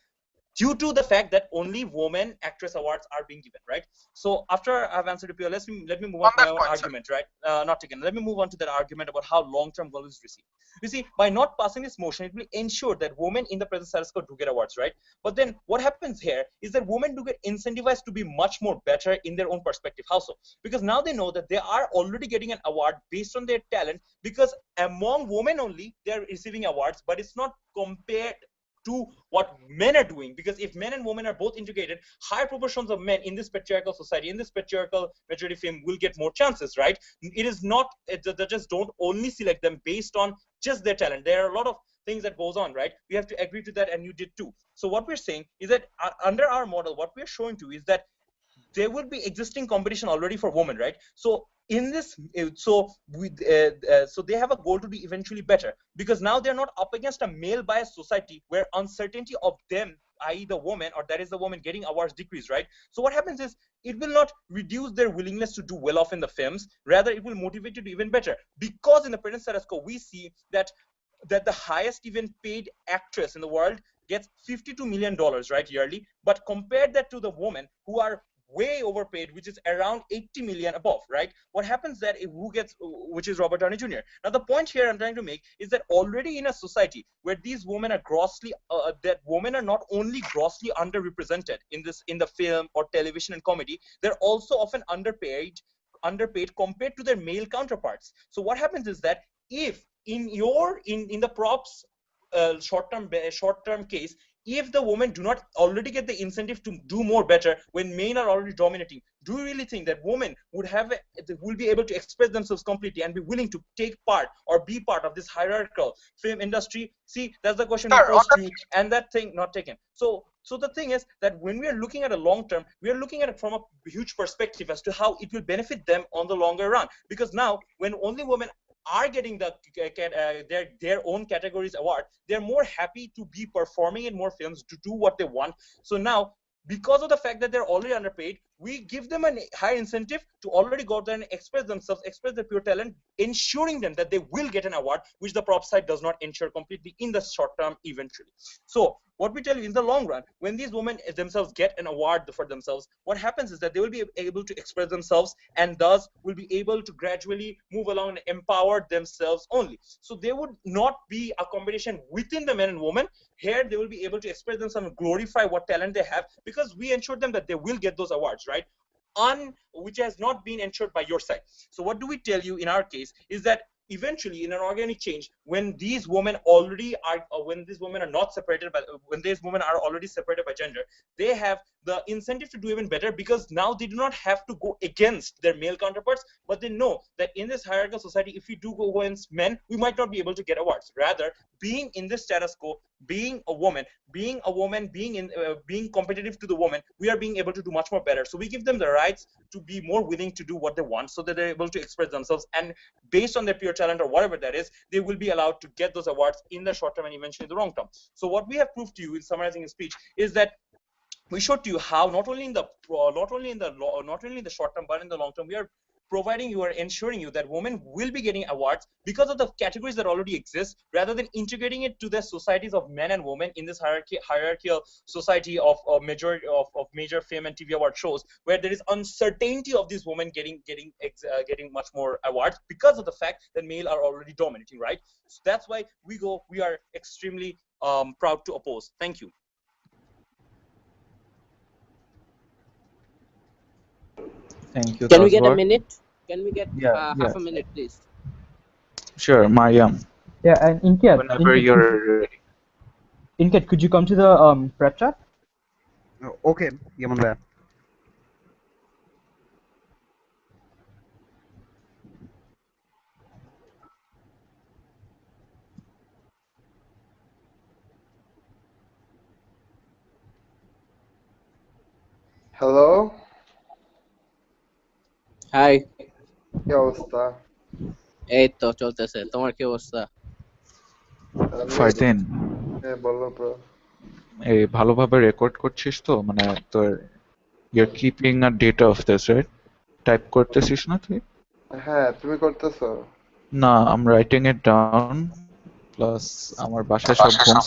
due to the fact that only women actress awards are being given, right? So after I've answered it, let me move on to my own argument, right? Not taken. Let me move on to that argument about how long-term goal is received. You see, by not passing this motion, it will ensure that women in the present status quo do get awards, right? But then what happens here is that women do get incentivized to be much more better in their own perspective. How so? Because now they know that they are already getting an award based on their talent, because among women only, they are receiving awards, but it's not compared to what men are doing. Because if men and women are both integrated, high proportions of men in this patriarchal society, in this patriarchal majority film, will get more chances, right? It is not, they just don't only select them based on just their talent. There are a lot of things that goes on, right? We have to agree to that, and you did too. So what we're saying is that under our model, what we're showing to is that there will be existing competition already for women, right? So in this, so they have a goal to be eventually better, because now they're not up against a male biased society where uncertainty of them, i.e. the woman, or that is the woman getting awards, decrease, right? So what happens is it will not reduce their willingness to do well off in the films, rather it will motivate you to do even better. Because in the present status quo, we see that the highest even paid actress in the world gets $52 million, right, yearly. But compare that to the women who are way overpaid, which is around 80 million above, right? What happens that who gets, which is Robert Downey Jr. Now the point here I'm trying to make is that already in a society where these women are grossly, that women are not only grossly underrepresented in the film or television and comedy, they're also often underpaid compared to their male counterparts. So what happens is that if in the props short-term case, if the women do not already get the incentive to do more better when men are already dominating, do you really think that women will be able to express themselves completely and be willing to take part or be part of this hierarchical film industry? See, that's the question we posed to you, and that thing not taken. So the thing is that when we are looking at a long term, we are looking at it from a huge perspective as to how it will benefit them on the longer run. Because now, when only women are getting their own categories award, they're more happy to be performing in more films to do what they want. So now, because of the fact that they're already underpaid, we give them a high incentive to already go out there and express themselves, express their pure talent, ensuring them that they will get an award, which the prop side does not ensure completely in the short term eventually. So what we tell you, in the long run, when these women themselves get an award for themselves, what happens is that they will be able to express themselves and thus will be able to gradually move along and empower themselves only. So there would not be a competition within the men and women. Here they will be able to express themselves and glorify what talent they have, because we ensure them that they will get those awards, right? Which has not been ensured by your side. So what do we tell you in our case is that eventually in an organic change, when these women already are, when these women are not separated by, when these women are already separated by gender, they have the incentive to do even better, because now they do not have to go against their male counterparts, but they know that in this hierarchical society, if we do go against men, we might not be able to get awards. Rather, being in this status quo, being a woman, being competitive to the woman, we are being able to do much more better. So we give them the rights to be more willing to do what they want, so that they're able to express themselves, and based on their pure talent or whatever that is, they will be allowed to get those awards in the short term and eventually in the long term. So what we have proved to you in summarizing his speech is that we showed to you how not only in the short term but in the long term, we are providing you or ensuring you that women will be getting awards because of the categories that already exist, rather than integrating it to the societies of men and women in this hierarchical society of major film and TV award shows, where there is uncertainty of these women getting much more awards because of the fact that male are already dominating, right? So that's why we are extremely proud to oppose. Thank you. Thank you, Can we get a Taswar. minute? Can we get Yeah, half yeah, a minute, please? sure, Mariam. Yeah, and Whenever you're ready. Inket, could you come to the prep chat? Okay, Yaman bhai. Hello, hi, কি অবস্থা? এই তো চলতেছে। তোমার কি অবস্থা? ফারদিন, হ্যাঁ বলো ব্রো। এই ভালোভাবে রেকর্ড করছিস তো, মানে তোর you're keeping a data of this, right? Type করতেছিস না তুই? হ্যাঁ, তুমি করতেছো? না, I'm writing it down, plus আমার বাসায় সব বোন,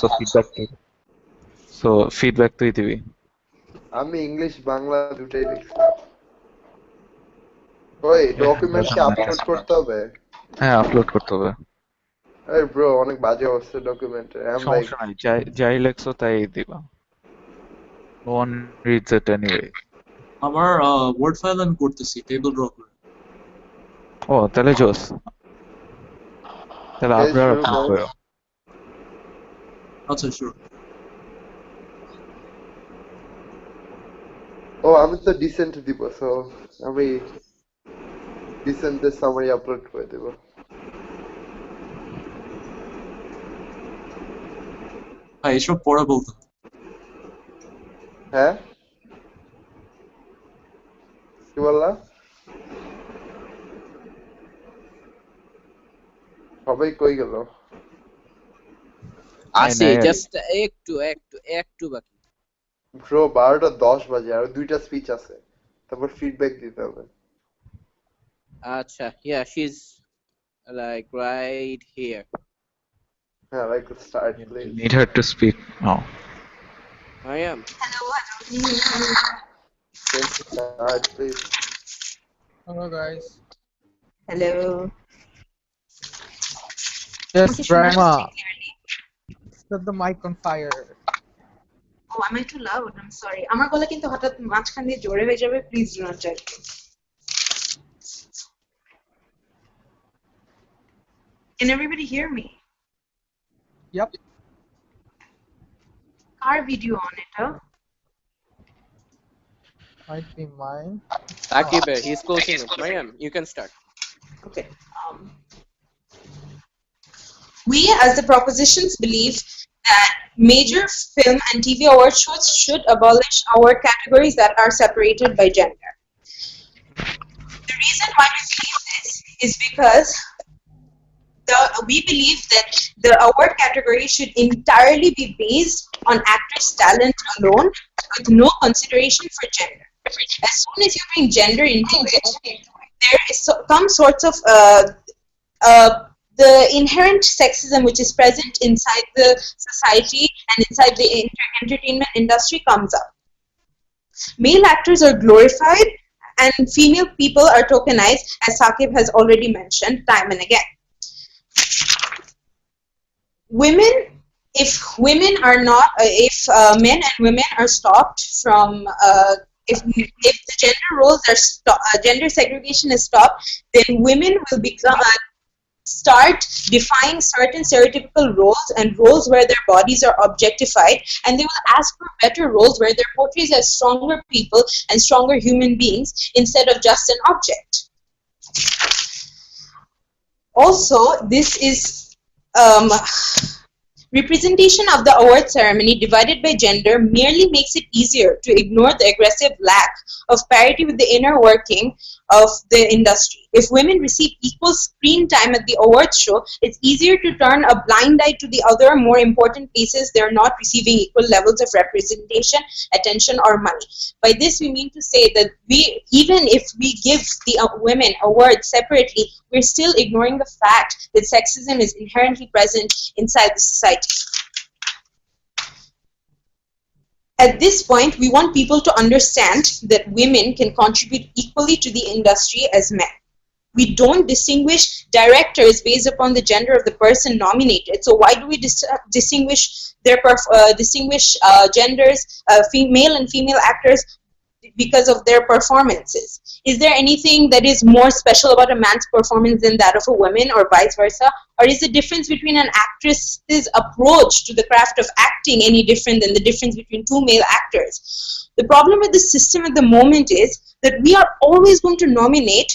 so feedback তুই দিবি। আমি ইংলিশ বাংলা দুটাই লিখছি। ওই ডকুমেন্ট কি আপলোড করতে হবে? হ্যাঁ, আপলোড করতে হবে। আরে ব্রো, অনেক বাজে অবস্থা ডকুমেন্টে। সমস্যা নাই, যাই লেখছো তাই দিবা। No one reads it anyway. আমার ওয়ার্ড ফাইল আমি করতেছি, টেবিল ড্র করে। ও, তাহলে জোস। তাহলে আপনারা শুরু আপলোড করো। করো। আচ্ছা, শিওর। ও, আমি তো ডিসেন্ট দিব, সো আমি ডিসেন্টের সামারি আপলোড করে দেব। হ্যাঁ, এসব পরে বলতে। হ্যাঁ, কি বললা? সবাই কই গেল? আসি, জাস্ট একটু বাকি। ব্রো 12:10 বাজে, আর দুইটা স্পিচ আছে, তারপর ফিডব্যাক দিতে হবে। আচ্ছা, yeah, she's like right here. হ্যাঁ, I could start, You please. need her to speak now. Mariam. Hello. Start, please. Hello, guys. Hello. Yes, Okay, Shima, Brahma. speak clearly. Set the mic on fire. Oh, am I too loud? I'm sorry. আমার গলা কিন্তু হঠাৎ মাঝখান দিয়ে জোরে হয়ে যাবে. Please do not judge me. Can everybody hear me? Yep. Car video on it, huh? Might be mine. Akib, he's closing it. Mariam, you can start. Okay. We, as the propositions, believe that major film and TV award shows should abolish award categories that are separated by gender. The reason why we believe this is because we believe that the award category should entirely be based on actors' talent alone, with no consideration for gender. As soon as you bring gender into it, there is some sorts of the inherent sexism which is present inside the society and inside the entertainment industry comes up. Male actors are glorified and female people are tokenized, as Saqib has already mentioned time and again. If men and women are stopped from if the gender roles are gender segregation is stopped, then women will become start defying certain stereotypical roles and roles where their bodies are objectified, and they will ask for better roles where they're portrayed as stronger people and stronger human beings instead of just an object. Also, this is representation of the award ceremony divided by gender merely makes it easier to ignore the aggressive lack of parity with the inner working of the industry. If women receive equal screen time at the awards show, it's easier to turn a blind eye to the other more important places they're not receiving equal levels of representation, attention, or money. By this, we mean to say that even if we give the women awards separately, we're still ignoring the fact that sexism is inherently present inside the society. At this point, we want people to understand that women can contribute equally to the industry as men. We don't distinguish directors based upon the gender of the person nominated. So why do we distinguish genders, male and female actors, because of their performances? Is there anything that is more special about a man's performance than that of a woman, or vice versa? Or is the difference between an actress's approach to the craft of acting any different than the difference between two male actors? The problem with the system at the moment is that we are always going to nominate,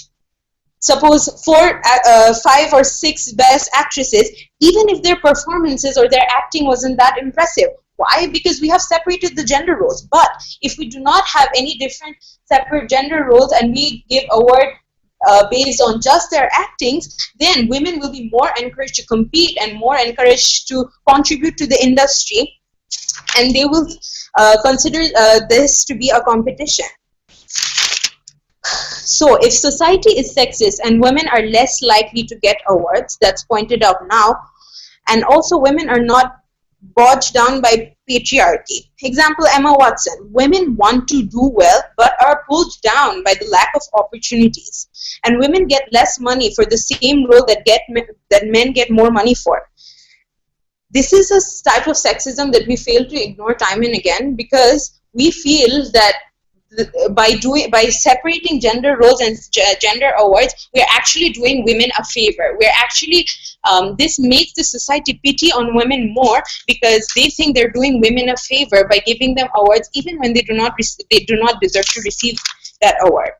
suppose 5 or 6 best actresses, even if their performances or their acting wasn't that impressive. Why? Because we have separated the gender roles. But if we do not have any different separate gender roles and we give award based on just their actings, then women will be more encouraged to compete and more encouraged to contribute to the industry, and they will consider this to be a competition. So if society is sexist and women are less likely to get awards, that's pointed out now, and also women are not bogged down by patriarchy. Example, Emma Watson. Women want to do well but are pulled down by the lack of opportunities. And women get less money for the same role that men get more money for. This is a type of sexism that we fail to ignore time and again, because we feel that by separating gender roles and gender awards, we are actually doing women a favor. We're actually this makes the society pity on women more, because they think they're doing women a favor by giving them awards even when they do not deserve to receive that award.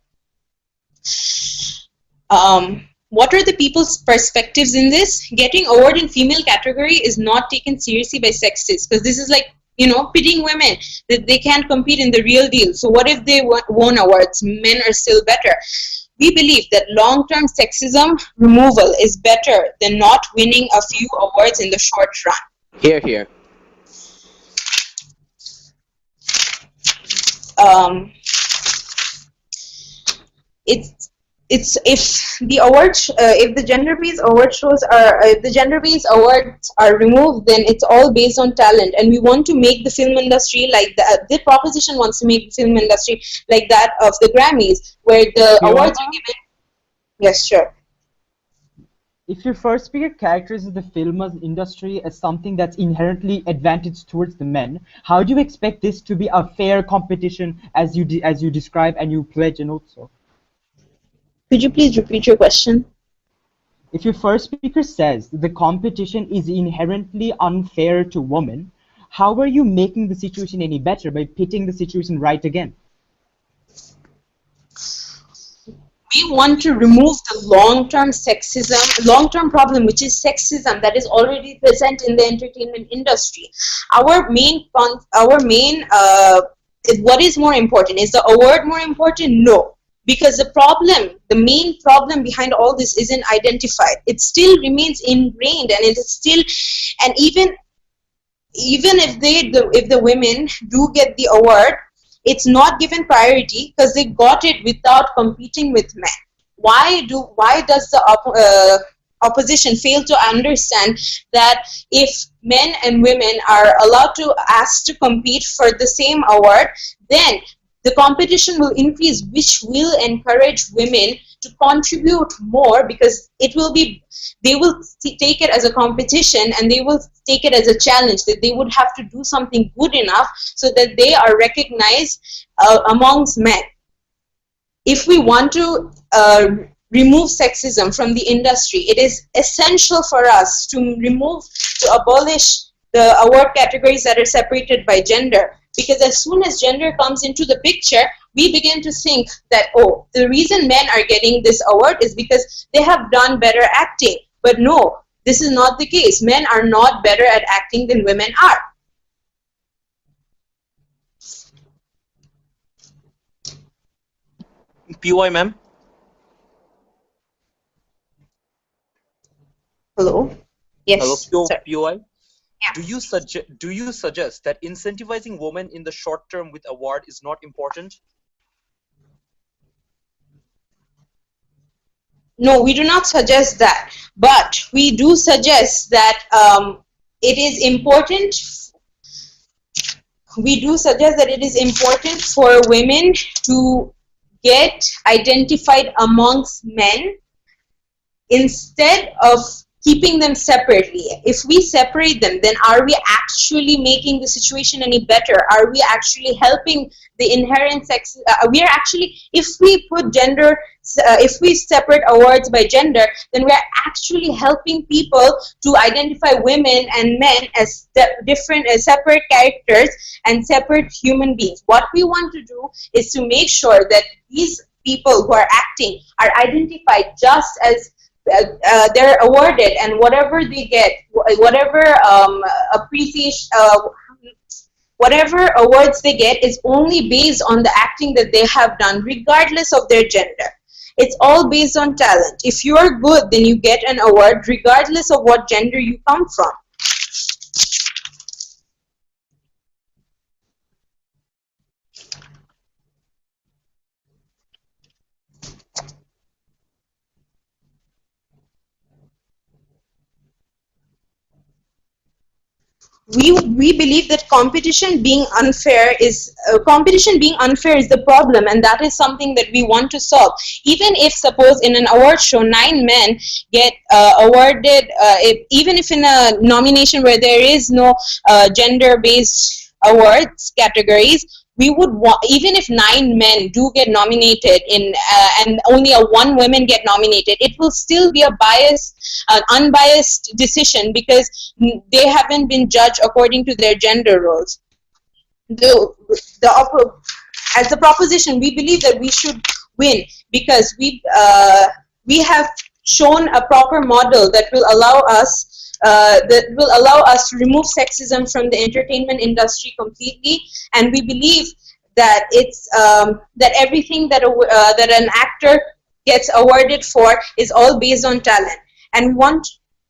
What are the people's perspectives in this? Getting award in female category is not taken seriously by sexists, because this is like, pitting women, that they can't compete in the real deal. So what if they won awards? Men are still better. We believe that long-term sexism removal is better than not winning a few awards in the short run. Here, here. it's if the gender-based award shows are if the gender-based awards are removed, then it's all based on talent, and we want to make the film industry like that. The proposition wants to make the film industry like that of the Grammys, where the awards are given. Yes, sure. If your first speaker characterizes the film industry as something that's inherently advantaged towards the men, how do you expect this to be a fair competition as you describe and you pledge and also? Could you please repeat your question? If your first speaker says that the competition is inherently unfair to women, how are you making the situation any better by pitting the situation right again? We want to remove the long-term sexism, long-term problem, which is sexism that is already present in the entertainment industry. What is more important? Is the award more important? No. Because the main problem behind all this isn't identified. It still remains ingrained, and it is still, and even if the women do get the award, it's not given priority because they got it without competing with men. Why does the opposition fail to understand that if men and women are allowed to ask to compete for the same award, then the competition will increase, which will encourage women to contribute more, because they will take it as a competition, and they will take it as a challenge that they would have to do something good enough so that they are recognized amongst men. If we want to remove sexism from the industry, it is essential for us to abolish the award categories that are separated by gender. Because as soon as gender comes into the picture, we begin to think that, oh, the reason men are getting this award is because they have done better acting. But no, this is not the case. Men are not better at acting than women are. PY, ma'am. Hello? Yes. Hello, sir. PY. Yeah. Do you suggest that incentivizing women in the short term with award is not important? No, we do not suggest that, but we do suggest that it is important. We do suggest that it is important for women to get identified amongst men instead of keeping them separately. If we separate them, then are we actually making the situation any better? Are we actually helping the inherent sex? We are actually, if we put gender, if we separate awards by gender, then we are actually helping people to identify women and men as different, as separate characters and separate human beings. What we want to do is to make sure that these people who are acting are identified just as they're awarded, and whatever they get, whatever appreciation, whatever awards they get is only based on the acting that they have done, regardless of their gender. It's all based on talent. If you are good, then you get an award regardless of what gender you come from. We believe that competition being unfair is the problem, and that is something that we want to solve. Even if, suppose, in an award show 9 men get awarded, even if in a nomination where there is no gender-based awards categories, we would want, even if 9 men do get nominated and only 1 woman get nominated, it will still be an unbiased decision, because they haven't been judged according to their gender roles. As the proposition, we believe that we should win, because we have shown a proper model that will allow us to remove sexism from the entertainment industry completely, and we believe that it's that everything that an actor gets awarded for is all based on talent, and we want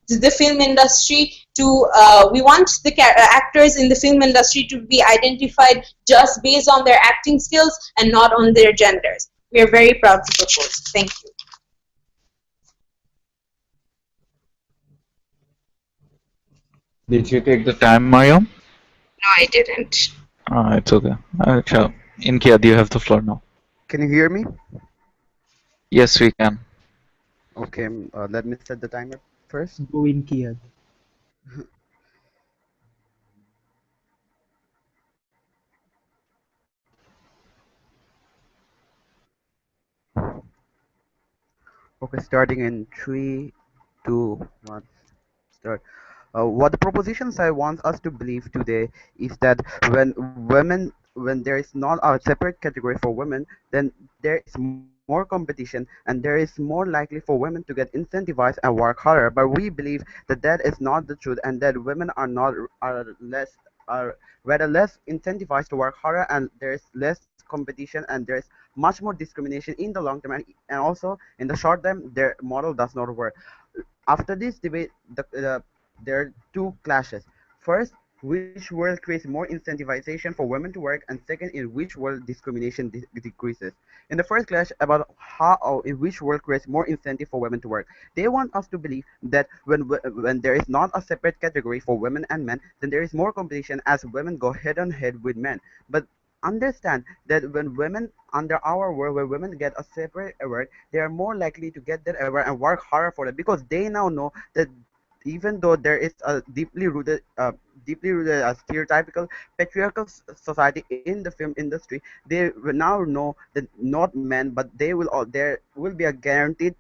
the film industry to actors in the film industry to be identified just based on their acting skills and not on their genders. We are very proud to propose. Thank you. Did you take the time, Mariam? No, I didn't. It's okay. Sure. Inkiad, you have the floor now. Can you hear me? Yes, we can. Okay, let me set the timer first. Go in, Kiad. Okay, starting in three, two, one, start. What the propositions I want us to believe today is that when there is not a separate category for women, then there is more competition and there is more likely for women to get incentivized and work harder. But we believe that that is not the truth, and that women are not are rather less incentivized to work harder, and there is less competition, and there is much more discrimination in the long term, and also in the short term, their model does not work. After this debate, there are two clashes. First, which world creates more incentivization for women to work, and second, in which world discrimination decreases. In the first clash about how in which world creates more incentive for women to work, they want us to believe that when there is not a separate category for women and men, then there is more competition as women go head on head with men. But understand that when women under our world, where women get a separate award, they are more likely to get that award and work harder for it, because they now know that even though there is a deeply rooted stereotypical patriarchal society in the film industry, they will now know that not men, but they will all there will be a guaranteed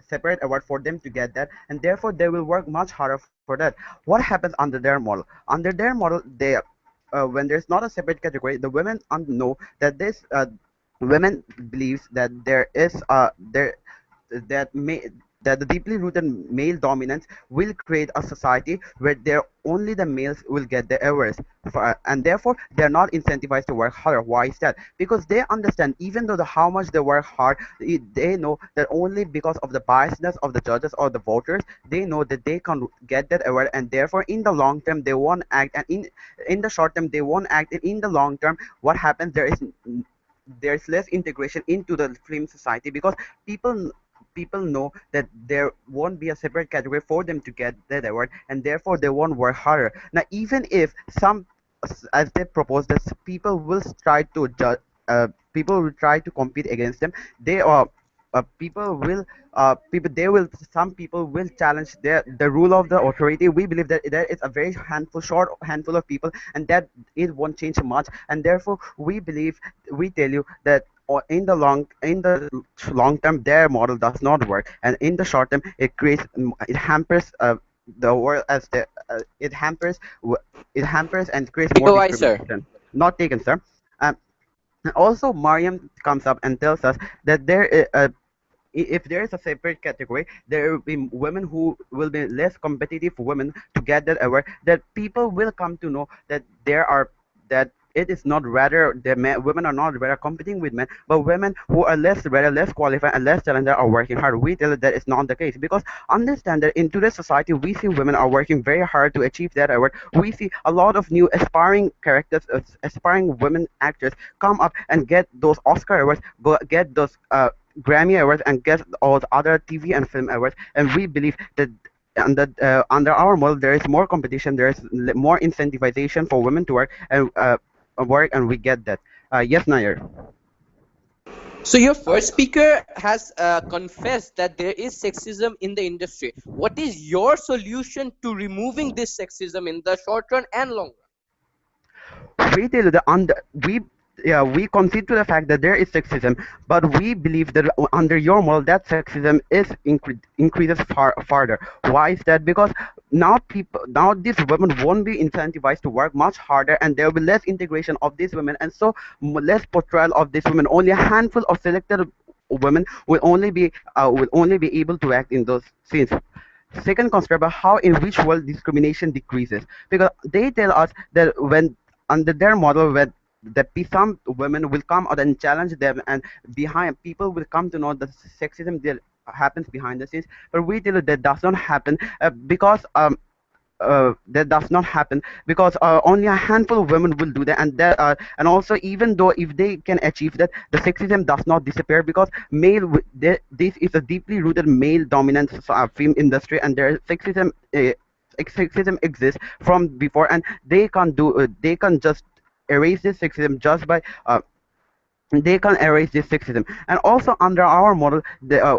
separate award for them to get that, and therefore they will work much harder for that. What happens under their model? Under their model, they when there's not a separate category, the women know that this women believes that there is there that may that the deeply rooted male dominance will create a society where there only the males will get the awards and therefore they're not incentivized to work harder. Why is that? Because they understand even though how much they work hard, they know that only because of the biasness of the judges or the voters, they know that they can get that award, and therefore in the long term they won't act, and in the short term they won't act, and in the long term what happens, there's less integration into the film society, because people know that there won't be a separate category for them to get that award, and therefore they won't work harder. Now, even if some, as they propose, that people will try to people will try to compete against them, they are people will people they will some people will challenge the rule of the authority. We believe that there is a very short handful of people, and that it won't change much, and therefore we believe, we tell you that in the long term their model does not work, and in the short term it creates it hampers the world as it hampers and creates more POI, sir. discrimination. Not taken, sir. And also, Mariam comes up and tells us that if there is a separate category, there will be women who will be less competitive women to get that award. That people will come to know that that it is not rather women are not rather competing with men, but women who are rather less qualified and less talented are working hard. We tell that is not the case, because understand that in today's society we see women are working very hard to achieve that award. We see a lot of new aspiring characters, aspiring women actors come up and get those Oscar awards, get those Grammy Awards, and get all the other TV and film awards. And we believe that under our model, there is more competition, there is more incentivization for women to work, and we get that. Yes, Nair. So your first speaker has confessed that there is sexism in the industry. What is your solution to removing this sexism in the short run and long run? We tell the we concede to the fact that there is sexism, but we believe that under your model that sexism is increases farther. Why is that? Because now these women won't be incentivized to work much harder, and there will be less integration of these women, and so less portrayal of these women. Only a handful of selected women will only be able to act in those scenes. Second concept about how in which world discrimination decreases, because they tell us that when under their model, where some women will come out and challenge them, and behind people will come to know the sexism that happens behind the scenes. But we tell you that does not happen, because that does not happen because only a handful of women will do that, and also even though if they can achieve that, the sexism does not disappear, because this is a deeply rooted male dominant film industry, and there is sexism sexism exists from before, and they can just erase this sexism just by they can erase this sexism. And also under our model,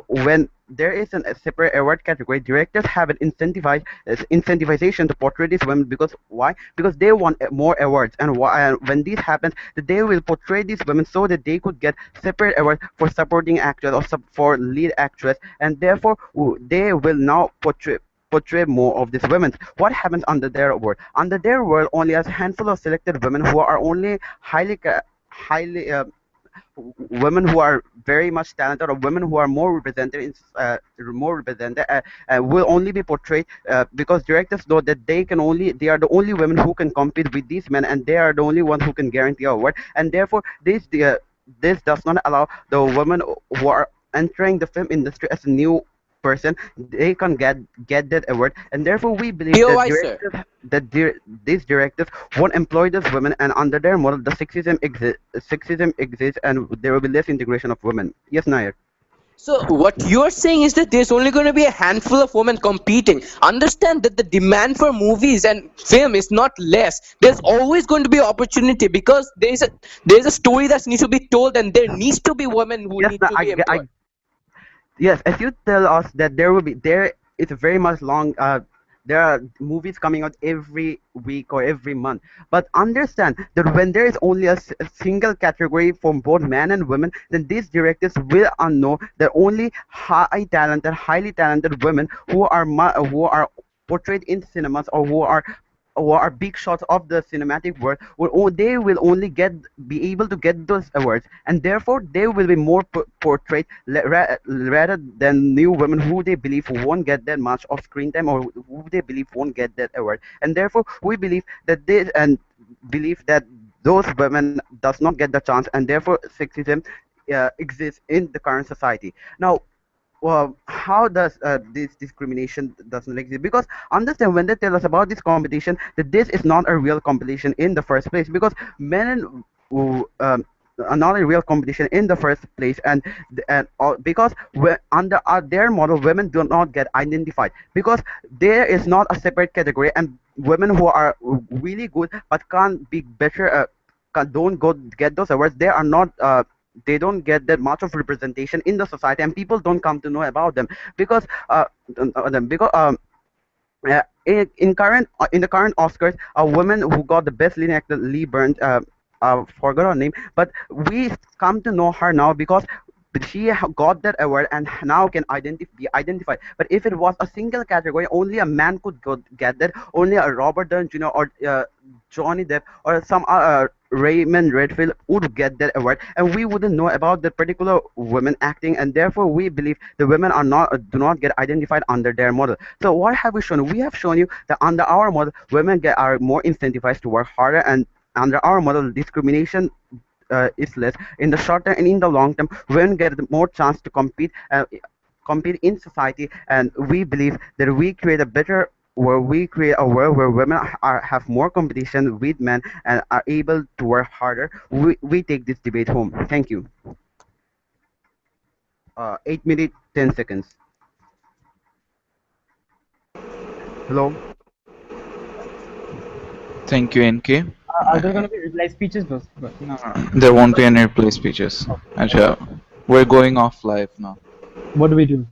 when there is a separate award category, directors have an incentivization to portray these women. Because why? Because they want more awards, and when this happens, that they will portray these women so that they could get separate awards for supporting actress or for lead actress, and therefore they will now portray more of these women. What happens under their world? Under their world, only a handful of selected women who are only highly women who are very much talented, or women who are more represented will only be portrayed, because directors know that they are the only women who can compete with these men, and they are the only ones who can guarantee a award. And therefore this does not allow the women who are entering the film industry as a new person, they can get that award. And therefore we believe that POI, sir. these directors won't employ these women, and under their model the sexism exists, and there will be less integration of women. Yes, Nair. So what you're saying is that there's only going to be a handful of women competing. Understand that the demand for movies and film is not less. There's always going to be opportunity, because there's a story that needs to be told, and there needs to be women who Yes, need to be employed. yes, as you tell us that there is a very much long there are movies coming out every week or every month, but understand that when there is only a single category for both men and women, then these directors will know that only highly talented women who are portrayed in cinemas, or who are big shots of the cinematic world, they will only be able to get those awards, and therefore they will be more portrayed rather than new women who they believe won't get that much of screen time, or who they believe won't get that award. And therefore we believe that those women does not get the chance, and therefore sexism exists in the current society. Now, well, how does this discrimination doesn't exist? Because understand, when they tell us about this competition, that this is not a real competition in the first place, because men are not a real competition in the first place, because under their model, women do not get identified, because there is not a separate category, and women who are really good but can't be better, don't go get those awards, they don't get that much of representation in the society, and people don't come to know about them, because in the current Oscars, a woman who got the best leading actor, Lee Burns, forgot her name, but we come to know her now because she got that award and now can be identified. But if it was a single category, only a man could get that, only a Robert Downey Jr. or Johnny Depp or some Raymond Redfield would get that award, and we wouldn't know about that particular woman acting, and therefore we believe the women do not get identified under their model. So what have we shown? We have shown you that under our model, women are more incentivized to work harder, and under our model, discrimination is less. In the short term and in the long term, women get more chance to compete in society, and we believe that we create a better world. We create a world where women have more competition with men and are able to work harder. We take this debate home. Thank you. 8 minutes 10 seconds. Hello. Thank you, NK. Are there going to be reply speeches? No. There won't be any replay speeches. Acha, we're going off live now. What do we do?